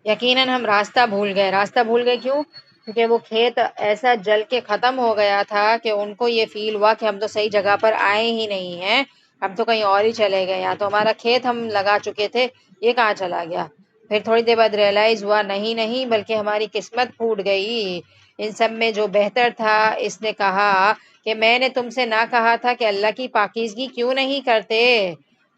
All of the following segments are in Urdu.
یقیناً ہم راستہ بھول گئے۔ راستہ بھول گئے کیوں؟ کیونکہ وہ کھیت ایسا جل کے ختم ہو گیا تھا کہ ان کو یہ فیل ہوا کہ ہم تو صحیح جگہ پر آئے ہی نہیں ہیں، ہم تو کہیں اور ہی چلے گئے، یا تو ہمارا کھیت ہم لگا چکے تھے، یہ کہاں چلا گیا۔ پھر تھوڑی دیر بعد ریئلائز ہوا نہیں بلکہ ہماری قسمت پھوٹ گئی۔ ان سب میں جو بہتر تھا، اس نے کہا کہ میں نے تم سے نہ کہا تھا کہ اللہ کی پاکیزگی کیوں نہیں کرتے؟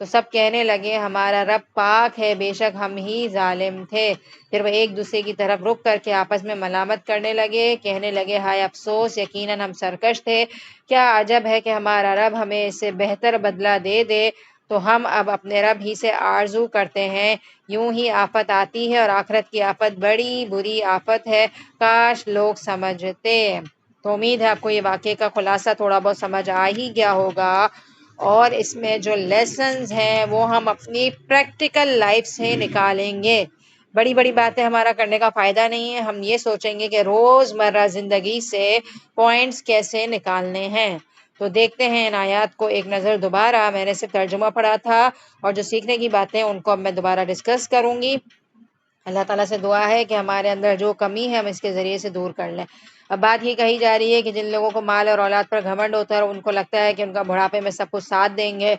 تو سب کہنے لگے ہمارا رب پاک ہے، بے شک ہم ہی ظالم تھے۔ پھر وہ ایک دوسرے کی طرف رک کر کے آپس میں ملامت کرنے لگے، کہنے لگے ہائے افسوس، یقیناً ہم سرکش تھے، کیا عجب ہے کہ ہمارا رب ہمیں اس سے بہتر بدلہ دے تو ہم اب اپنے رب ہی سے آرزو کرتے ہیں۔ یوں ہی آفت آتی ہے، اور آخرت کی آفت بڑی بری آفت ہے، کاش لوگ سمجھتے۔ تو امید ہے آپ کو یہ واقعے کا خلاصہ تھوڑا بہت سمجھ آ ہی گیا ہوگا، اور اس میں جو لیسنز ہیں وہ ہم اپنی پریکٹیکل لائف سے نکالیں گے۔ بڑی بڑی باتیں ہمارا کرنے کا فائدہ نہیں ہے، ہم یہ سوچیں گے کہ روز مرہ زندگی سے پوائنٹس کیسے نکالنے ہیں۔ تو دیکھتے ہیں ان آیات کو ایک نظر دوبارہ۔ میں نے صرف ترجمہ پڑھا تھا، اور جو سیکھنے کی باتیں ان کو اب میں دوبارہ ڈسکس کروں گی۔ اللہ تعالیٰ سے دعا ہے کہ ہمارے اندر جو کمی ہے ہم اس کے ذریعے سے دور کر لیں۔ اب بات یہ کہی جا رہی ہے کہ جن لوگوں کو مال اور اولاد پر گھمنڈ ہوتا ہے اور ان کو لگتا ہے کہ ان کا بڑھاپے میں سب کچھ ساتھ دیں گے،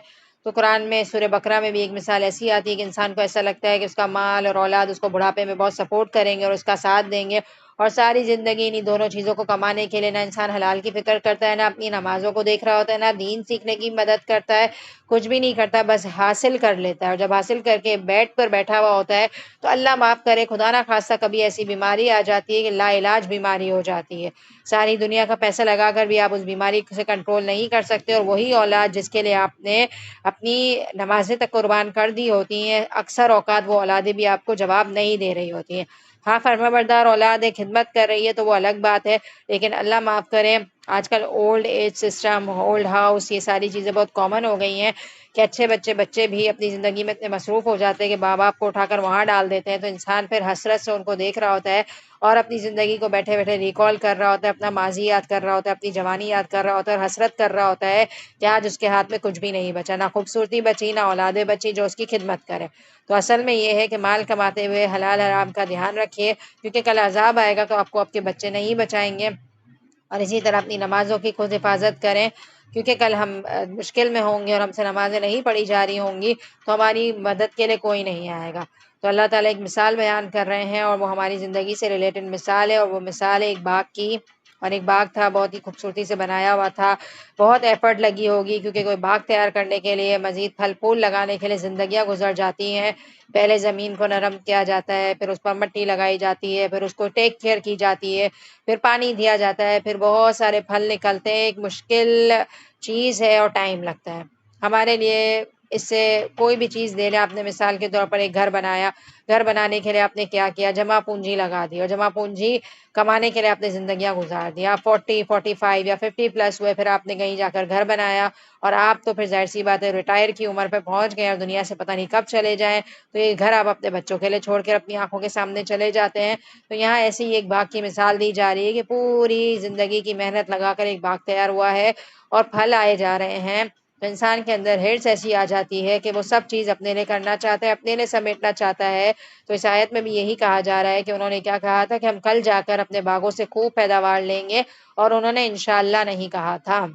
تو قرآن میں سورہ بقرہ میں بھی ایک مثال ایسی آتی ہے کہ انسان کو ایسا لگتا ہے کہ اس کا مال اور اولاد اس کو بڑھاپے میں بہت سپورٹ کریں گے اور اس کا ساتھ دیں گے، اور ساری زندگی انہیں دونوں چیزوں کو کمانے کے لیے نہ انسان حلال کی فکر کرتا ہے، نہ اپنی نمازوں کو دیکھ رہا ہوتا ہے، نہ دین سیکھنے کی مدد کرتا ہے، کچھ بھی نہیں کرتا، بس حاصل کر لیتا ہے، اور جب حاصل کر کے بیڈ پر بیٹھا ہوا ہوتا ہے تو اللہ معاف کرے خدا نہ خواستہ کبھی ایسی بیماری آ جاتی ہے کہ لا علاج بیماری ہو جاتی ہے، ساری دنیا کا پیسہ لگا کر بھی آپ اس بیماری سے کنٹرول نہیں کر سکتے، اور وہی اولاد جس کے لیے آپ نے اپنی نمازیں تک قربان کر دی ہوتی ہیں، اکثر اوقات وہ اولادیں بھی آپ کو جواب نہیں دے رہی ہوتی ہیں۔ ہاں فرمانبردار اولاد ہے، خدمت کر رہی ہے تو وہ الگ بات ہے، لیکن اللہ معاف کرے آج کل old age system, old house, یہ ساری چیزیں بہت کامن ہو گئی ہیں کہ اچھے بچے بھی اپنی زندگی میں اتنے مصروف ہو جاتے ہیں کہ ماں باپ کو اٹھا کر وہاں ڈال دیتے ہیں، تو انسان پھر حسرت سے ان کو دیکھ رہا ہوتا ہے اور اپنی زندگی کو بیٹھے بیٹھے ریکال کر رہا ہوتا ہے، اپنا ماضی یاد کر رہا ہوتا ہے، اپنی جوانی یاد کر رہا ہوتا ہے، اور حسرت کر رہا ہوتا ہے کہ آج اس کے ہاتھ میں کچھ بھی نہیں بچا، نہ خوبصورتی بچی، نہ اولادیں بچی جو اس کی خدمت کرے۔ تو اصل میں یہ ہے کہ مال کماتے ہوئے حلال حرام کا دھیان رکھیے، کیونکہ کل عذاب آئے گا تو آپ کو آپ کے بچے نہیں بچائیں گے، اور اسی طرح اپنی نمازوں کی خود حفاظت کریں، کیونکہ کل ہم مشکل میں ہوں گے اور ہم سے نمازیں نہیں پڑھی جا رہی ہوں گی تو ہماری مدد کے لیے کوئی نہیں آئے گا۔ تو اللہ تعالیٰ ایک مثال بیان کر رہے ہیں، اور وہ ہماری زندگی سے ریلیٹڈ مثال ہے، اور وہ مثال ہے ایک باغ کی، اور ایک باغ تھا بہت ہی خوبصورتی سے بنایا ہوا تھا، بہت ایفرٹ لگی ہوگی، کیونکہ کوئی باغ تیار کرنے کے لیے، مزید پھل پھول لگانے کے لیے زندگیاں گزر جاتی ہیں۔ پہلے زمین کو نرم کیا جاتا ہے، پھر اس پر مٹی لگائی جاتی ہے، پھر اس کو ٹیک کیئر کی جاتی ہے، پھر پانی دیا جاتا ہے، پھر بہت سارے پھل نکلتے ہیں، ایک مشکل چیز ہے اور ٹائم لگتا ہے ہمارے لیے۔ اس سے کوئی بھی چیز لے لیں، آپ نے مثال کے طور پر ایک گھر بنایا، گھر بنانے کے لیے آپ نے کیا کیا، جمع پونجی لگا دی، اور جمع پونجی کمانے کے لیے آپ نے زندگیاں گزار دی، آپ 40 45 یا 50 پلس ہوئے، پھر آپ نے کہیں جا کر گھر بنایا، اور آپ تو پھر ظاہر سی بات ہے ریٹائر کی عمر پہ پہنچ گئے اور دنیا سے پتہ نہیں کب چلے جائیں، تو یہ گھر آپ اپنے بچوں کے لیے چھوڑ کر اپنی آنکھوں کے سامنے چلے جاتے ہیں۔ تو یہاں ایسی ہی ایک باغ کی مثال دی جا رہی ہے کہ پوری زندگی کی محنت لگا کر ایک باغ تیار ہوا ہے اور پھل آئے جا رہے ہیں، تو انسان کے اندر ہرس ایسی آ جاتی ہے کہ وہ سب چیز اپنے لیے کرنا چاہتا ہے، اپنے لیے سمیٹنا چاہتا ہے۔ تو اس آیت میں بھی یہی کہا جا رہا ہے کہ انہوں نے کیا کہا تھا کہ ہم کل جا کر اپنے باغوں سے خوب پیداوار لیں گے، اور انہوں نے انشاءاللہ نہیں کہا تھا،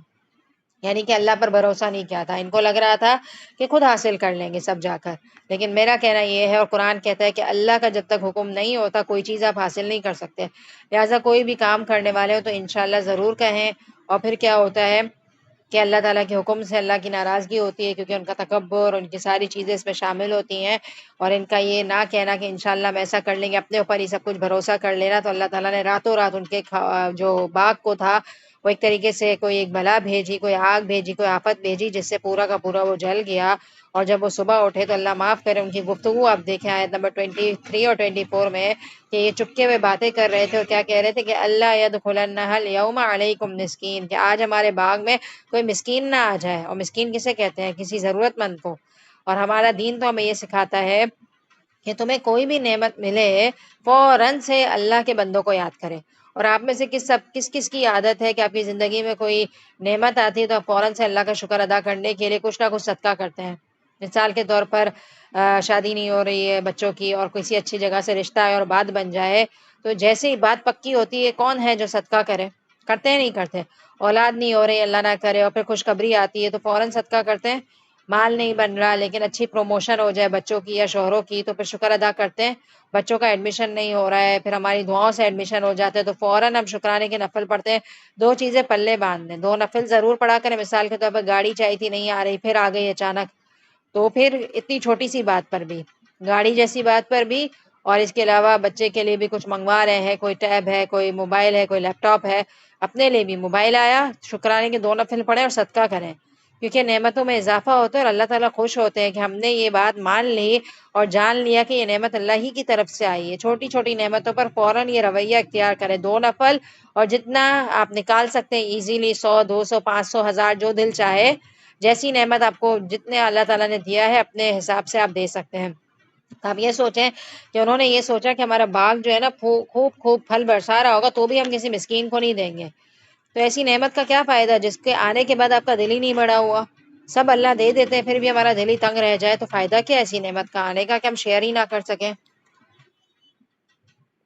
یعنی کہ اللہ پر بھروسہ نہیں کیا تھا، ان کو لگ رہا تھا کہ خود حاصل کر لیں گے سب جا کر۔ لیکن میرا کہنا یہ ہے، اور قرآن کہتا ہے کہ اللہ کا جب تک حکم نہیں ہوتا کوئی چیز آپ حاصل نہیں کر سکتے، لہٰذا کوئی بھی کام کرنے والے ہو تو انشاءاللہ ضرور کہیں۔ اور پھر کیا ہوتا ہے کہ اللہ تعالیٰ کے حکم سے اللہ کی ناراضگی ہوتی ہے، کیونکہ ان کا تکبر، ان کی ساری چیزیں اس میں شامل ہوتی ہیں، اور ان کا یہ نہ کہنا کہ انشاءاللہ ہم ایسا کر لیں گے، اپنے اوپر ہی سب کچھ بھروسہ کر لینا، تو اللہ تعالیٰ نے راتوں رات ان کے جو باغ کو تھا وہ ایک طریقے سے کوئی ایک بلا بھیجی، کوئی آگ بھیجی، کوئی آفت بھیجی، جس سے پورا کا پورا وہ جل گیا۔ اور جب وہ صبح اٹھے تو اللہ معاف کرے ان کی گفتگو آپ دیکھیں آیت نمبر 23 اور 24 میں، کہ یہ چپکے ہوئے باتیں کر رہے تھے، اور کیا کہہ رہے تھے کہ اللہ یدخلنہ الیوم علیکم مسکین، کہ آج ہمارے باغ میں کوئی مسکین نہ آ جائے، اور مسکین کسے کہتے ہیں؟ کسی ضرورت مند کو۔ اور ہمارا دین تو ہمیں یہ سکھاتا ہے کہ تمہیں کوئی بھی نعمت ملے فوراً سے اللہ کے بندوں کو یاد کرے۔ اور آپ میں سے کس کس کی عادت ہے کہ آپ کی زندگی میں کوئی نعمت آتی ہے تو آپ فوراً سے اللہ کا شکر ادا کرنے کے لیے کچھ نہ کچھ صدقہ کرتے ہیں؟ مثال کے طور پر شادی نہیں ہو رہی ہے بچوں کی اور کسی اچھی جگہ سے رشتہ ہے اور بات بن جائے، تو جیسے ہی بات پکی ہوتی ہے کون ہے جو صدقہ کرے؟ کرتے ہیں نہیں کرتے؟ اولاد نہیں ہو رہی اللہ نہ کرے اور پھر خوشخبری آتی ہے تو فوراً صدقہ کرتے ہیں. مال نہیں بن رہا لیکن اچھی پروموشن ہو جائے بچوں کی یا شوہروں کی تو پھر شکر ادا کرتے ہیں. بچوں کا ایڈمیشن نہیں ہو رہا ہے پھر ہماری دعاؤں سے ایڈمیشن ہو جاتے ہیں تو فوراً ہم شکرانے کے نفل پڑھتے ہیں. دو چیزیں پلے باندھ دیں، دو نفل ضرور پڑھا کریں. مثال کے طور پر گاڑی چاہیے تھی نہیں آ رہی پھر آ گئی اچانک، تو پھر اتنی چھوٹی سی بات پر بھی، گاڑی جیسی بات پر بھی، اور اس کے علاوہ بچے کے لیے بھی کچھ منگوا رہے ہیں، کوئی ٹیب ہے، کوئی موبائل ہے، کوئی لیپ ٹاپ ہے، اپنے لیے بھی موبائل آیا، شکرانے کے دو نفل پڑھیں اور صدقہ کریں. کیونکہ نعمتوں میں اضافہ ہوتا ہے اور اللہ تعالیٰ خوش ہوتے ہیں کہ ہم نے یہ بات مان لی اور جان لیا کہ یہ نعمت اللہ ہی کی طرف سے آئی ہے. چھوٹی چھوٹی نعمتوں پر فوراً یہ رویہ اختیار کریں، دو نفل، اور جتنا آپ نکال سکتے ہیں ایزیلی، 100 200 500 1000 جو دل چاہے، جیسی نعمت آپ کو جتنے اللہ تعالیٰ نے دیا ہے اپنے حساب سے آپ دے سکتے ہیں. آپ یہ سوچیں کہ انہوں نے یہ سوچا کہ ہمارا باغ جو ہے نا خوب خوب پھل برسا رہا ہوگا تو بھی ہم کسی مسکین کو نہیں دیں گے. تو ایسی نعمت کا کیا فائدہ جس کے آنے کے بعد آپ کا دل ہی نہیں بڑا ہوا؟ سب اللہ دے دیتے ہیں پھر بھی ہمارا دل ہی تنگ رہ جائے تو فائدہ کیا ایسی نعمت کا آنے کا کہ ہم شیئر ہی نہ کر سکیں.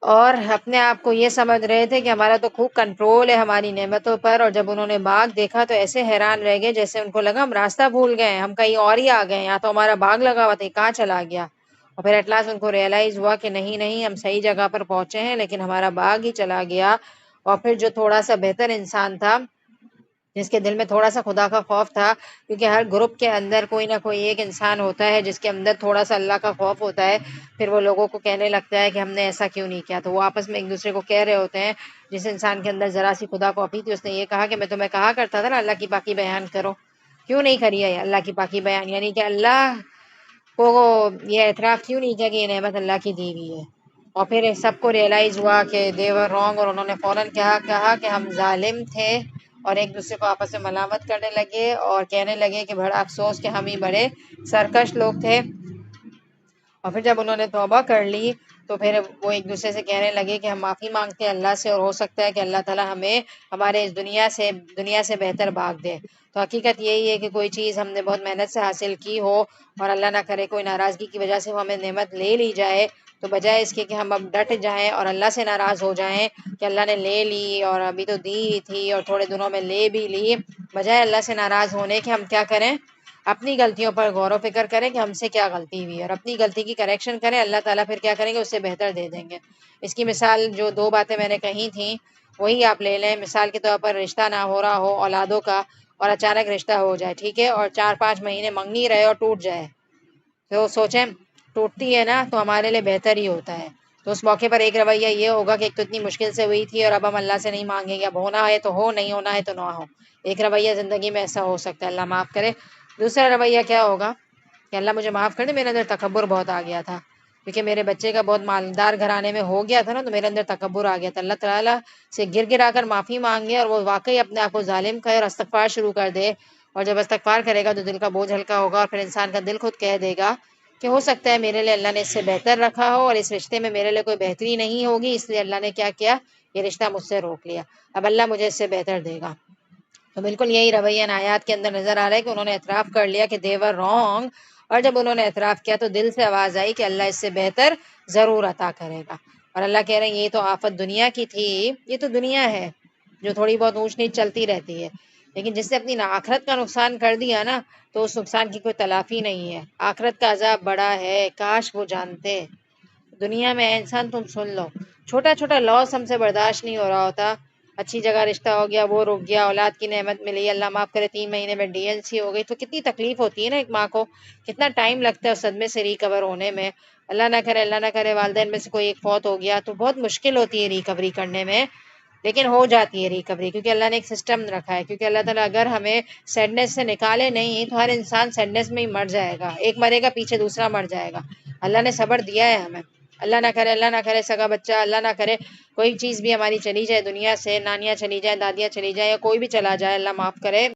اور اپنے آپ کو یہ سمجھ رہے تھے کہ ہمارا تو خوب کنٹرول ہے ہماری نعمتوں پر، اور جب انہوں نے باغ دیکھا تو ایسے حیران رہ گئے جیسے ان کو لگا ہم راستہ بھول گئے، ہم کہیں اور ہی آ گئے، یہاں تو ہمارا باغ لگا ہوا تھا کہاں چلا گیا. اور پھر ایٹ لاسٹ ان کو ریئلائز ہوا کہ نہیں نہیں ہم صحیح جگہ پر پہنچے ہیں لیکن ہمارا باغ ہی چلا گیا. اور پھر جو تھوڑا سا بہتر انسان تھا جس کے دل میں تھوڑا سا خدا کا خوف تھا، کیونکہ ہر گروپ کے اندر کوئی نہ کوئی ایک انسان ہوتا ہے جس کے اندر تھوڑا سا اللہ کا خوف ہوتا ہے، پھر وہ لوگوں کو کہنے لگتا ہے کہ ہم نے ایسا کیوں نہیں کیا. تو وہ آپس میں ایک دوسرے کو کہہ رہے ہوتے ہیں. جس انسان کے اندر ذرا سی خدا کو اپی تھی اس نے یہ کہا کہ میں تمہیں کہا کرتا تھا نا اللہ کی پاکی بیان کرو، کیوں نہیں کری ہے اللہ کی پاکی بیان؟ یعنی کہ اللہ کو یہ اعتراف کیوں نہیں کیا کہ یہ نعمت اللہ کی دی ہوئی ہے. اور پھر سب کو ریئلائز ہوا کہ دے ور رانگ، اور انہوں نے فوراً کہا کہ ہم ظالم تھے، اور ایک دوسرے کو آپس میں ملامت کرنے لگے اور کہنے لگے کہ بڑا افسوس کہ ہم ہی بڑے سرکش لوگ تھے. اور پھر جب انہوں نے توبہ کر لی تو پھر وہ ایک دوسرے سے کہنے لگے کہ ہم معافی مانگتے ہیں اللہ سے، اور ہو سکتا ہے کہ اللہ تعالیٰ ہمیں ہمارے اس دنیا سے بہتر باغ دے. تو حقیقت یہی ہے کہ کوئی چیز ہم نے بہت محنت سے حاصل کی ہو اور اللہ نہ کرے کوئی ناراضگی کی وجہ سے وہ ہمیں نعمت لے لی جائے، تو بجائے اس کے کہ ہم اب ڈٹ جائیں اور اللہ سے ناراض ہو جائیں کہ اللہ نے لے لی اور ابھی تو دی تھی اور تھوڑے دنوں میں لے بھی لی، بجائے اللہ سے ناراض ہونے کے ہم کیا کریں؟ اپنی غلطیوں پر غور و فکر کریں کہ ہم سے کیا غلطی ہوئی ہے اور اپنی غلطی کی کریکشن کریں. اللہ تعالیٰ پھر کیا کریں گے؟ اس سے بہتر دے دیں گے. اس کی مثال جو دو باتیں میں نے کہی تھیں وہی آپ لے لیں. مثال کے طور پر رشتہ نہ ہو رہا ہو اولادوں کا اور اچانک رشتہ ہو جائے، ٹھیک ہے، اور 4-5 مہینے منگنی رہے اور ٹوٹ جائے، تو سوچیں ٹوٹتی ہے نا تو ہمارے لیے بہتر ہی ہوتا ہے. تو اس موقع پر ایک رویہ یہ ہوگا کہ ایک تو اتنی مشکل سے ہوئی تھی اور اب ہم اللہ سے نہیں مانگیں گے، اب ہونا ہے تو ہو، نہیں ہونا ہے تو نہ ہو. ایک رویہ زندگی میں ایسا ہو سکتا ہے، اللہ معاف کرے. دوسرا رویہ کیا ہوگا کہ اللہ مجھے معاف کر دے، میرے اندر تکبر بہت آ گیا تھا کیونکہ میرے بچے کا بہت مالدار گھرانے میں ہو گیا تھا نا، تو میرے اندر تکبر آ گیا تھا. اللہ تعالیٰ سے گر گرا کر معافی مانگے اور وہ واقعی اپنے آپ کو ظالم کہے اور استغفار شروع کر دے. اور جب استغفار کرے گا تو دل کا بوجھ ہلکا ہوگا اور پھر انسان کا دل خود کہہ دے گا کہ ہو سکتا ہے میرے لیے اللہ نے اس سے بہتر رکھا ہو اور اس رشتے میں میرے لیے کوئی بہتری نہیں ہوگی، اس لیے اللہ نے کیا کیا؟ یہ رشتہ مجھ سے روک لیا، اب اللہ مجھے اس سے بہتر دے گا. تو بالکل یہی رویہ آیات کے اندر نظر آ رہا ہے کہ انہوں نے اعتراف کر لیا کہ they were wrong، اور جب انہوں نے اعتراف کیا تو دل سے آواز آئی کہ اللہ اس سے بہتر ضرور عطا کرے گا. اور اللہ کہہ رہے ہیں یہ تو آفت دنیا کی تھی، یہ تو دنیا ہے جو تھوڑی بہت اونچ نیچ چلتی رہتی ہے، لیکن جس نے اپنی آخرت کا نقصان کر دیا نا تو اس نقصان کی کوئی تلافی نہیں ہے. آخرت کا عذاب بڑا ہے، کاش وہ جانتے. دنیا میں انسان تم سن لو، چھوٹا چھوٹا لاس ہم سے برداشت نہیں ہو رہا ہوتا. اچھی جگہ رشتہ ہو گیا وہ رک گیا، اولاد کی نعمت ملی، اللہ معاف کرے 3 مہینے میں ڈی این سی ہو گئی، تو کتنی تکلیف ہوتی ہے نا ایک ماں کو، کتنا ٹائم لگتا ہے اس صدمے سے ریکور ہونے میں. اللہ نہ کرے والدین میں سے کوئی ایک فوت ہو گیا تو بہت مشکل ہوتی ہے ریکوری کرنے میں، لیکن ہو جاتی ہے ریکوری کیونکہ اللہ نے ایک سسٹم رکھا ہے. کیونکہ اللہ تعالیٰ اگر ہمیں سیڈنس سے نکالے نہیں تو ہر انسان سیڈنس میں ہی مر جائے گا، ایک مرے گا پیچھے دوسرا مر جائے گا. اللہ نے صبر دیا ہے ہمیں. اللہ نہ کرے سگا بچہ، اللہ نہ کرے کوئی چیز بھی ہماری چلی جائے دنیا سے، نانیاں چلی جائیں، دادیاں چلی جائیں یا کوئی بھی چلا جائے، اللہ معاف کرے.